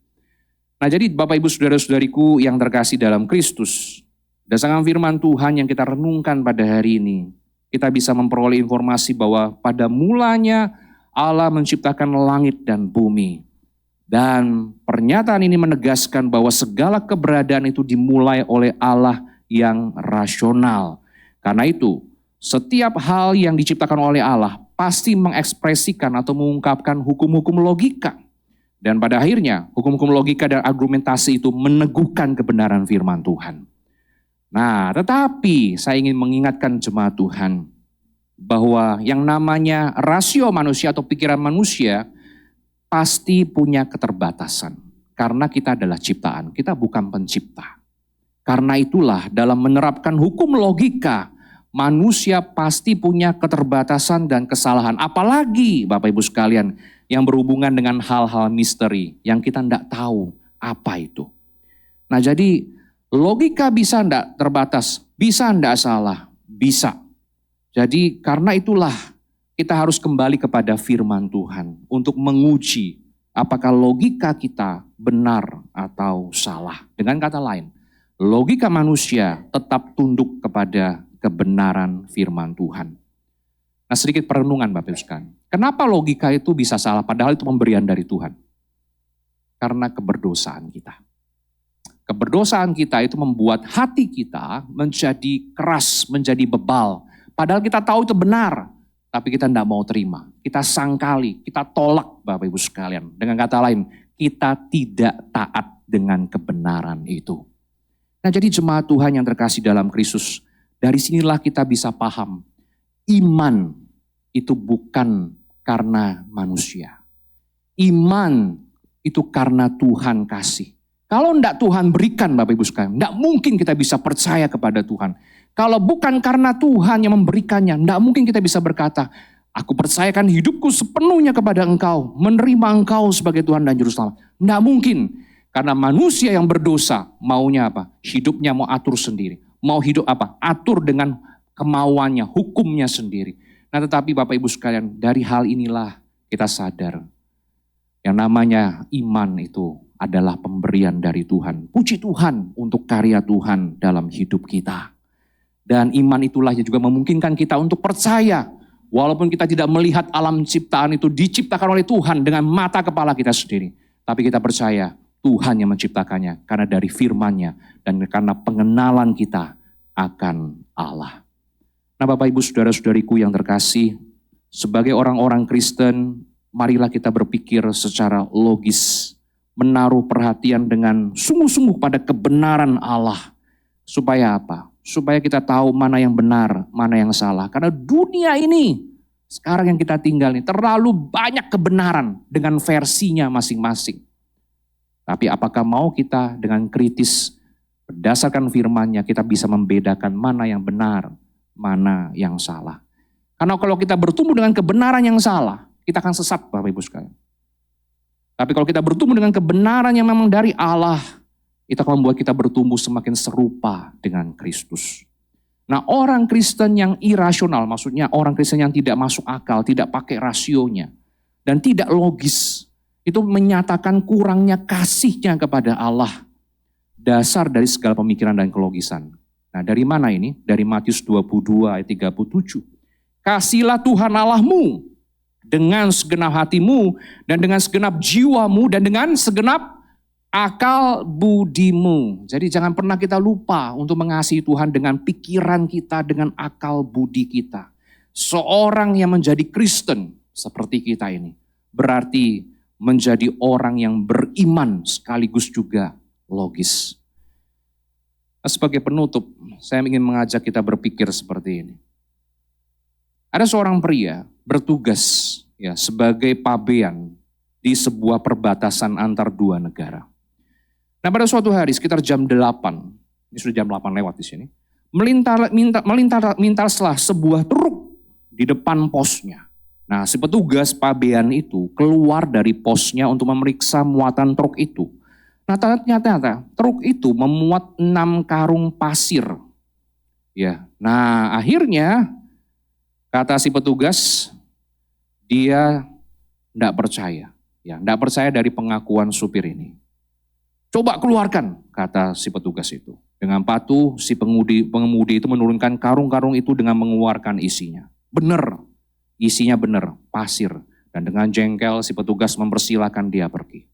Nah, jadi Bapak Ibu saudara-saudariku yang terkasih dalam Kristus, berdasarkan firman Tuhan yang kita renungkan pada hari ini, kita bisa memperoleh informasi bahwa pada mulanya Allah menciptakan langit dan bumi. Dan pernyataan ini menegaskan bahwa segala keberadaan itu dimulai oleh Allah yang rasional. Karena itu, setiap hal yang diciptakan oleh Allah pasti mengekspresikan atau mengungkapkan hukum-hukum logika. Dan pada akhirnya, hukum-hukum logika dan argumentasi itu meneguhkan kebenaran firman Tuhan. Nah, tetapi saya ingin mengingatkan jemaat Tuhan bahwa yang namanya rasio manusia atau pikiran manusia pasti punya keterbatasan. Karena kita adalah ciptaan, kita bukan pencipta. Karena itulah dalam menerapkan hukum logika, manusia pasti punya keterbatasan dan kesalahan. Apalagi Bapak Ibu sekalian yang berhubungan dengan hal-hal misteri yang kita tidak tahu apa itu. Nah, jadi logika bisa tidak terbatas, bisa tidak salah, bisa. Jadi karena itulah kita harus kembali kepada firman Tuhan untuk menguji apakah logika kita benar atau salah. Dengan kata lain, logika manusia tetap tunduk kepada kebenaran firman Tuhan. Nah, sedikit perenungan Bapak Ibu sekalian. Kenapa logika itu bisa salah padahal itu pemberian dari Tuhan? Karena keberdosaan kita. Keberdosaan kita itu membuat hati kita menjadi keras, menjadi bebal. Padahal kita tahu itu benar, tapi kita tidak mau terima. Kita sangkali, kita tolak Bapak Ibu sekalian. Dengan kata lain, kita tidak taat dengan kebenaran itu. Nah, jadi jemaat Tuhan yang terkasih dalam Kristus, dari sinilah kita bisa paham, iman itu bukan karena manusia. Iman itu karena Tuhan kasih. Kalau enggak Tuhan berikan Bapak Ibu sekalian, enggak mungkin kita bisa percaya kepada Tuhan. Kalau bukan karena Tuhan yang memberikannya, enggak mungkin kita bisa berkata, aku percayakan hidupku sepenuhnya kepada Engkau, menerima Engkau sebagai Tuhan dan Juru Selamat. Enggak mungkin, karena manusia yang berdosa maunya apa? Hidupnya mau atur sendiri. Mau hidup apa? Atur dengan kemauannya, hukumnya sendiri. Nah, tetapi Bapak Ibu sekalian, dari hal inilah kita sadar yang namanya iman itu adalah pemberian dari Tuhan. Puji Tuhan untuk karya Tuhan dalam hidup kita. Dan iman itulah yang juga memungkinkan kita untuk percaya. Walaupun kita tidak melihat alam ciptaan itu diciptakan oleh Tuhan dengan mata kepala kita sendiri. Tapi kita percaya Tuhan yang menciptakannya karena dari firman-Nya dan karena pengenalan kita akan Allah. Nah, Bapak Ibu saudara-saudariku yang terkasih, sebagai orang-orang Kristen, marilah kita berpikir secara logis, menaruh perhatian dengan sungguh-sungguh pada kebenaran Allah. Supaya apa? Supaya kita tahu mana yang benar, mana yang salah. Karena dunia ini, sekarang yang kita tinggal ini, terlalu banyak kebenaran dengan versinya masing-masing. Tapi apakah mau kita dengan kritis, berdasarkan firman-Nya, kita bisa membedakan mana yang benar, mana yang salah. Karena kalau kita bertumbuh dengan kebenaran yang salah, kita akan sesat Bapak Ibu sekalian. Tapi kalau kita bertumbuh dengan kebenaran yang memang dari Allah, itu akan membuat kita bertumbuh semakin serupa dengan Kristus. Nah, orang Kristen yang irasional, maksudnya orang Kristen yang tidak masuk akal, tidak pakai rasionya, dan tidak logis, itu menyatakan kurangnya kasihnya kepada Allah. Dasar dari segala pemikiran dan kelogisan. Nah, dari mana ini? Dari Matius 22 ayat 37. Kasihlah Tuhan Allahmu dengan segenap hatimu dan dengan segenap jiwamu dan dengan segenap akal budimu. Jadi jangan pernah kita lupa untuk mengasihi Tuhan dengan pikiran kita, dengan akal budi kita. Seorang yang menjadi Kristen seperti kita ini berarti menjadi orang yang beriman sekaligus juga logis. Sebagai penutup, saya ingin mengajak kita berpikir seperti ini. Ada seorang pria bertugas ya sebagai pabean di sebuah perbatasan antar dua negara. Nah, pada suatu hari sekitar jam 8, ini sudah jam 8 lewat di sini, melintaslah sebuah truk di depan posnya. Nah, si petugas pabean itu keluar dari posnya untuk memeriksa muatan truk itu. Nah, ternyata truk itu memuat 6 karung pasir. Ya, nah akhirnya kata si petugas, dia tidak percaya. Ya, tidak percaya dari pengakuan supir ini. Coba keluarkan, kata si petugas itu. Dengan patuh, si pengemudi itu menurunkan karung-karung itu dengan mengeluarkan isinya. Benar, isinya benar, pasir. Dan dengan jengkel, si petugas mempersilahkan dia pergi.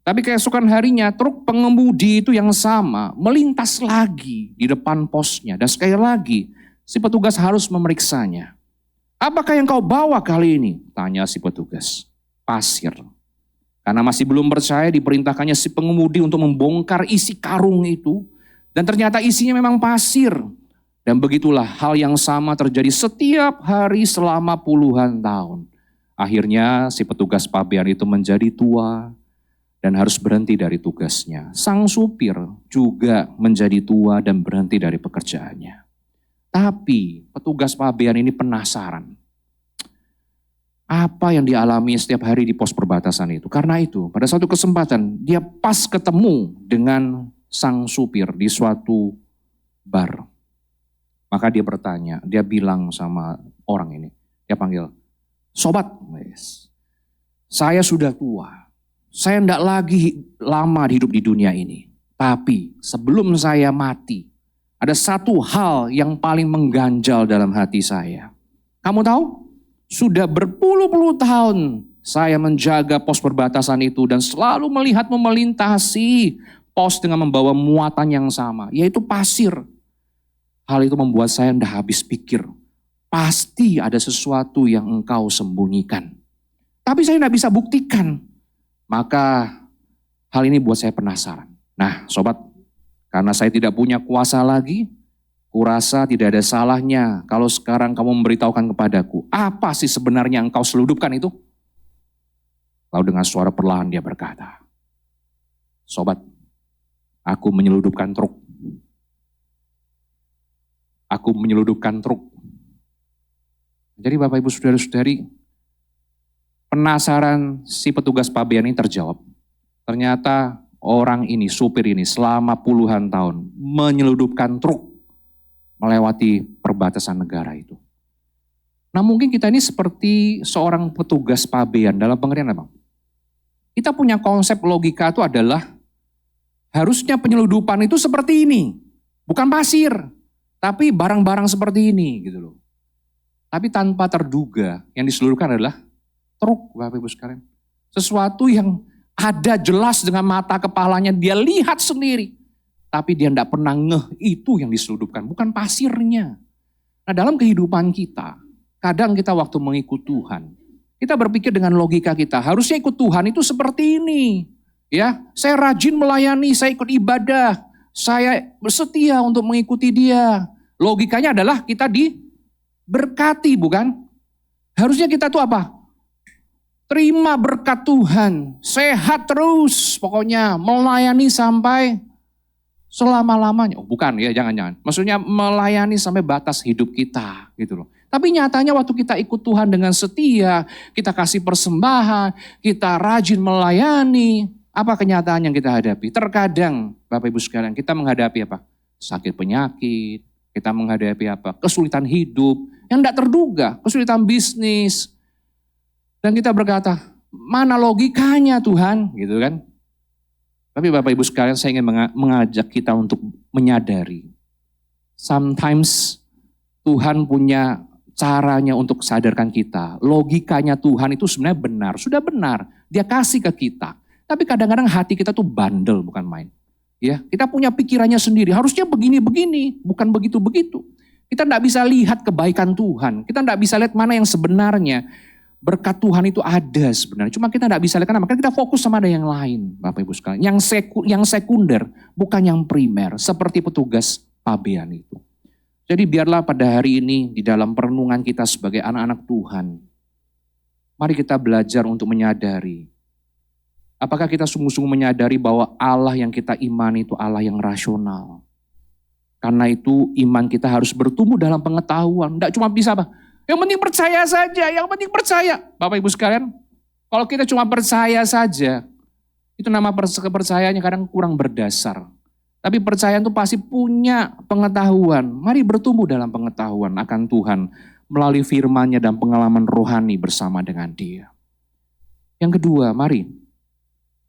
Tapi keesokan harinya truk pengemudi itu yang sama melintas lagi di depan posnya. Dan sekali lagi si petugas harus memeriksanya. Apakah yang kau bawa kali ini? Tanya si petugas. Pasir. Karena masih belum percaya diperintahkannya si pengemudi untuk membongkar isi karung itu. Dan ternyata isinya memang pasir. Dan begitulah hal yang sama terjadi setiap hari selama puluhan tahun. Akhirnya si petugas pabean itu menjadi tua dan harus berhenti dari tugasnya. Sang supir juga menjadi tua dan berhenti dari pekerjaannya. Tapi petugas pabean ini penasaran. Apa yang dialami setiap hari di pos perbatasan itu. Karena itu pada suatu kesempatan dia pas ketemu dengan sang supir di suatu bar. Maka dia bertanya, dia bilang sama orang ini. Dia panggil, sobat, saya sudah tua. Saya tidak lagi lama hidup di dunia ini. Tapi sebelum saya mati, ada satu hal yang paling mengganjal dalam hati saya. Kamu tahu? Sudah berpuluh-puluh tahun saya menjaga pos perbatasan itu dan selalu melihatmu melintasi pos dengan membawa muatan yang sama, yaitu pasir. Hal itu membuat saya tidak habis pikir. Pasti ada sesuatu yang engkau sembunyikan. Tapi saya tidak bisa buktikan. Maka hal ini buat saya penasaran. Nah sobat, karena saya tidak punya kuasa lagi, kurasa tidak ada salahnya kalau sekarang kamu memberitahukan kepadaku, apa sih sebenarnya engkau seludupkan itu? Lalu dengan suara perlahan dia berkata, sobat, aku menyeludupkan truk. Aku menyeludupkan truk. Jadi Bapak Ibu Saudara-saudari, penasaran si petugas pabean ini terjawab. Ternyata orang ini, supir ini selama puluhan tahun menyeludupkan truk melewati perbatasan negara itu. Nah mungkin kita ini seperti seorang petugas pabean dalam pengertian apa? Kita punya konsep logika itu adalah harusnya penyeludupan itu seperti ini. Bukan pasir, tapi barang-barang seperti ini gitu loh. Tapi tanpa terduga yang diseludupkan adalah truk, Bapak Ibu sekalian. Sesuatu yang ada jelas dengan mata kepalanya, dia lihat sendiri. Tapi dia tidak pernah ngeh itu yang diseludupkan, bukan pasirnya. Nah dalam kehidupan kita, kadang kita waktu mengikut Tuhan, kita berpikir dengan logika kita, harusnya ikut Tuhan itu seperti ini. Ya, saya rajin melayani, saya ikut ibadah, saya bersetia untuk mengikuti dia. Logikanya adalah kita diberkati, bukan? Harusnya kita tuh apa? Terima berkat Tuhan, sehat terus, pokoknya melayani sampai selama-lamanya. Oh bukan ya, jangan-jangan. Maksudnya melayani sampai batas hidup kita gitu loh. Tapi nyatanya waktu kita ikut Tuhan dengan setia, kita kasih persembahan, kita rajin melayani, apa kenyataan yang kita hadapi? Terkadang Bapak Ibu sekalian kita menghadapi apa? Sakit penyakit, kita menghadapi apa? Kesulitan hidup yang tidak terduga, kesulitan bisnis. Dan kita berkata, mana logikanya Tuhan, gitu kan? Tapi Bapak Ibu sekalian, saya ingin mengajak kita untuk menyadari Sometimes Tuhan punya caranya untuk sadarkan kita. Logikanya Tuhan itu sebenarnya benar, sudah benar. Dia kasih ke kita. Tapi kadang-kadang hati kita tuh bandel, bukan main. Ya, kita punya pikirannya sendiri. Harusnya begini-begini, bukan begitu-begitu. Kita tidak bisa lihat kebaikan Tuhan. Kita tidak bisa lihat mana yang sebenarnya. Berkat Tuhan itu ada sebenarnya. Cuma kita tidak bisa lihat karena kita fokus sama ada yang lain, Bapak Ibu sekalian. Yang sekunder, bukan yang primer. Seperti petugas pabean itu. Jadi biarlah pada hari ini di dalam perenungan kita sebagai anak-anak Tuhan, mari kita belajar untuk menyadari, apakah kita sungguh-sungguh menyadari bahwa Allah yang kita imani itu Allah yang rasional. Karena itu iman kita harus bertumbuh dalam pengetahuan. Tidak cuma bisa apa, yang penting percaya saja, yang penting percaya. Bapak Ibu sekalian, kalau kita cuma percaya saja, itu nama kepercayaannya kadang kurang berdasar. Tapi percaya itu pasti punya pengetahuan. Mari bertumbuh dalam pengetahuan akan Tuhan melalui firman-Nya dan pengalaman rohani bersama dengan Dia. Yang kedua, mari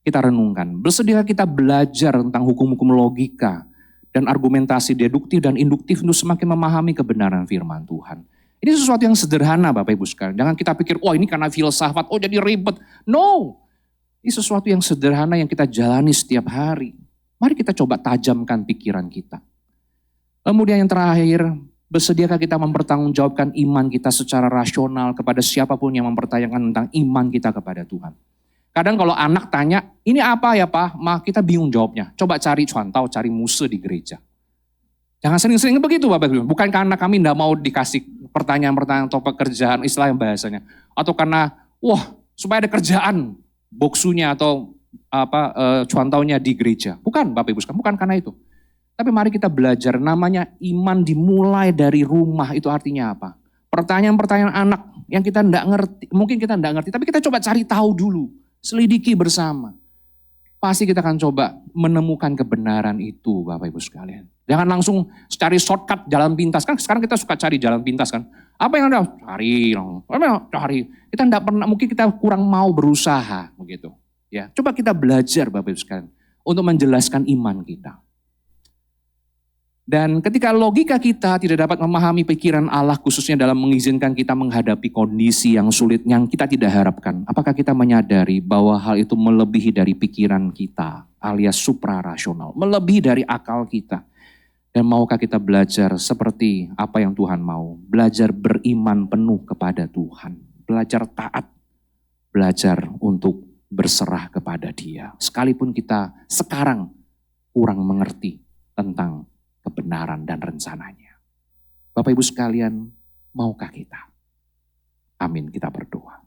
kita renungkan. Bersedia kita belajar tentang hukum-hukum logika dan argumentasi deduktif dan induktif untuk semakin memahami kebenaran firman Tuhan. Ini sesuatu yang sederhana Bapak Ibu sekalian. Jangan kita pikir, oh ini karena filsafat, oh jadi ribet. No, ini sesuatu yang sederhana yang kita jalani setiap hari. Mari kita coba tajamkan pikiran kita. Kemudian yang terakhir, bersediakah kita mempertanggungjawabkan iman kita secara rasional kepada siapapun yang mempertanyakan tentang iman kita kepada Tuhan. Kadang kalau anak tanya, ini apa ya Pak? Kita bingung jawabnya. Coba cari contoh, cari musuh di gereja. Jangan sering-sering begitu Bapak Ibu. Bukan karena kami tidak mau dikasih pertanyaan-pertanyaan atau pekerjaan istilah yang bahasanya. Atau karena, supaya ada kerjaan, boksunya atau contohnya di gereja. Bukan Bapak Ibu sekalian, bukan karena itu. Tapi mari kita belajar, namanya iman dimulai dari rumah, itu artinya apa? Pertanyaan-pertanyaan anak yang kita tidak ngerti, mungkin kita tidak ngerti, tapi kita coba cari tahu dulu, selidiki bersama. Pasti kita akan coba menemukan kebenaran itu Bapak Ibu sekalian. Jangan langsung cari shortcut jalan pintas, kan sekarang kita suka cari jalan pintas kan. Apa yang ada? Cari. Kita tidak pernah, mungkin kita kurang mau berusaha begitu. Ya, coba kita belajar Bapak Ibu sekalian untuk menjelaskan iman kita. Dan ketika logika kita tidak dapat memahami pikiran Allah khususnya dalam mengizinkan kita menghadapi kondisi yang sulit yang kita tidak harapkan. Apakah kita menyadari bahwa hal itu melebihi dari pikiran kita alias suprarasional, melebihi dari akal kita. Dan maukah kita belajar seperti apa yang Tuhan mau? Belajar beriman penuh kepada Tuhan, belajar taat, belajar untuk berserah kepada Dia. Sekalipun kita sekarang kurang mengerti tentang kebenaran dan rencananya. Bapak Ibu sekalian, maukah kita? Amin, kita berdoa.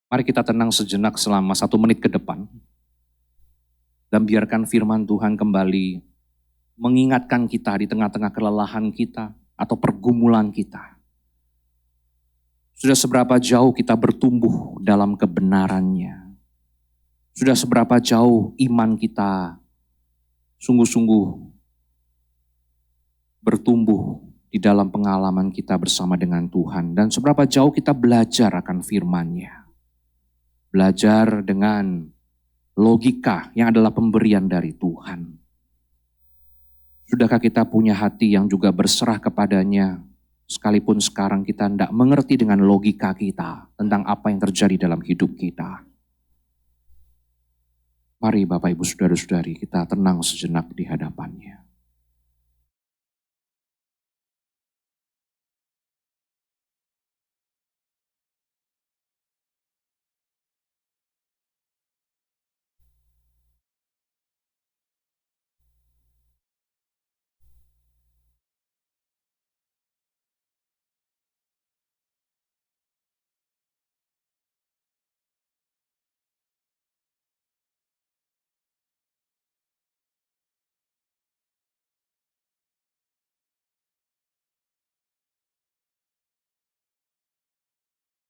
Mari kita tenang sejenak selama 1 menit ke depan. Dan biarkan firman Tuhan kembali mengingatkan kita di tengah-tengah kelelahan kita atau pergumulan kita. Sudah seberapa jauh kita bertumbuh dalam kebenarannya. Sudah seberapa jauh iman kita sungguh-sungguh bertumbuh di dalam pengalaman kita bersama dengan Tuhan. Dan seberapa jauh kita belajar akan firman-Nya. Belajar dengan logika yang adalah pemberian dari Tuhan. Sudahkah kita punya hati yang juga berserah kepadanya, sekalipun sekarang kita tidak mengerti dengan logika kita tentang apa yang terjadi dalam hidup kita. Mari Bapak Ibu Saudara-saudari kita tenang sejenak di hadapan-Nya.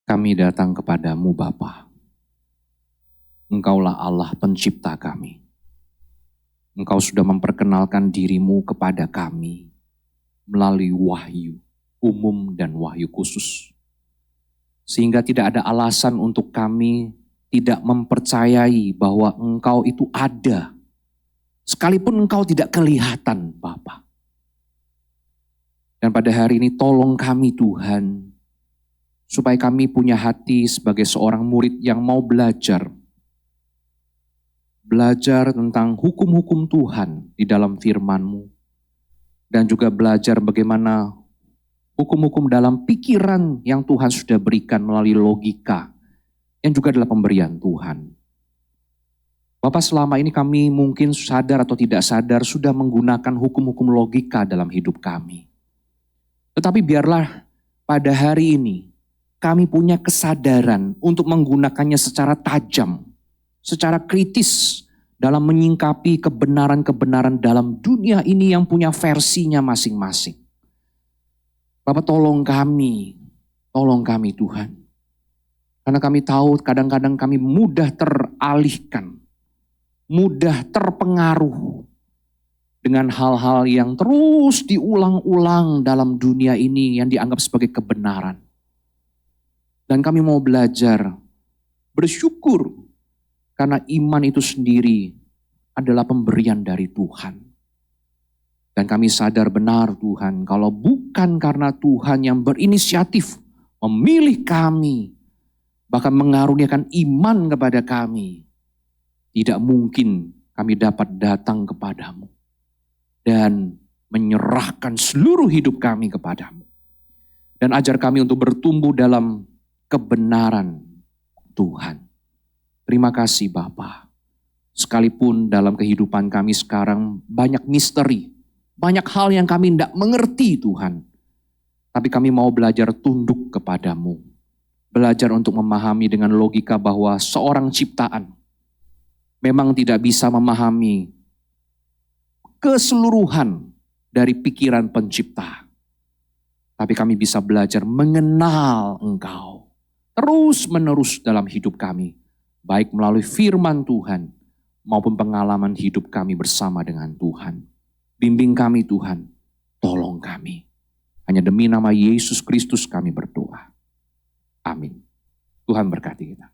Kami datang kepadamu Bapa. Engkaulah Allah pencipta kami. Engkau sudah memperkenalkan dirimu kepada kami. melalui wahyu umum dan wahyu khusus. Sehingga tidak ada alasan untuk kami tidak mempercayai bahwa Engkau itu ada. Sekalipun Engkau tidak kelihatan, Bapa. Dan pada hari ini tolong kami Tuhan, supaya kami punya hati sebagai seorang murid yang mau belajar. Belajar tentang hukum-hukum Tuhan di dalam firman-Mu. Dan juga belajar bagaimana hukum-hukum dalam pikiran yang Tuhan sudah berikan melalui logika. Yang juga adalah pemberian Tuhan. Bapak, selama ini kami mungkin sadar atau tidak sadar sudah menggunakan hukum-hukum logika dalam hidup kami. Tetapi biarlah pada hari ini kami punya kesadaran untuk menggunakannya secara tajam, secara kritis dalam menyingkapi kebenaran-kebenaran dalam dunia ini yang punya versinya masing-masing. Bapak, tolong kami Tuhan. Karena kami tahu kadang-kadang kami mudah teralihkan, mudah terpengaruh dengan hal-hal yang terus diulang-ulang dalam dunia ini yang dianggap sebagai kebenaran. Dan kami mau belajar bersyukur karena iman itu sendiri adalah pemberian dari Tuhan. Dan kami sadar benar Tuhan, kalau bukan karena Tuhan yang berinisiatif memilih kami, bahkan mengaruniakan iman kepada kami, tidak mungkin kami dapat datang kepadamu dan menyerahkan seluruh hidup kami kepadamu. Dan ajar kami untuk bertumbuh dalam kebenaran Tuhan. Terima kasih Bapa. Sekalipun dalam kehidupan kami sekarang banyak misteri, banyak hal yang kami tidak mengerti Tuhan. Tapi kami mau belajar tunduk kepadamu. Belajar untuk memahami dengan logika bahwa seorang ciptaan memang tidak bisa memahami keseluruhan dari pikiran pencipta. Tapi kami bisa belajar mengenal Engkau terus-menerus dalam hidup kami. Baik melalui firman Tuhan maupun pengalaman hidup kami bersama dengan Tuhan. Bimbing kami Tuhan, tolong kami. Hanya demi nama Yesus Kristus kami berdoa. Amin. Tuhan berkati kita.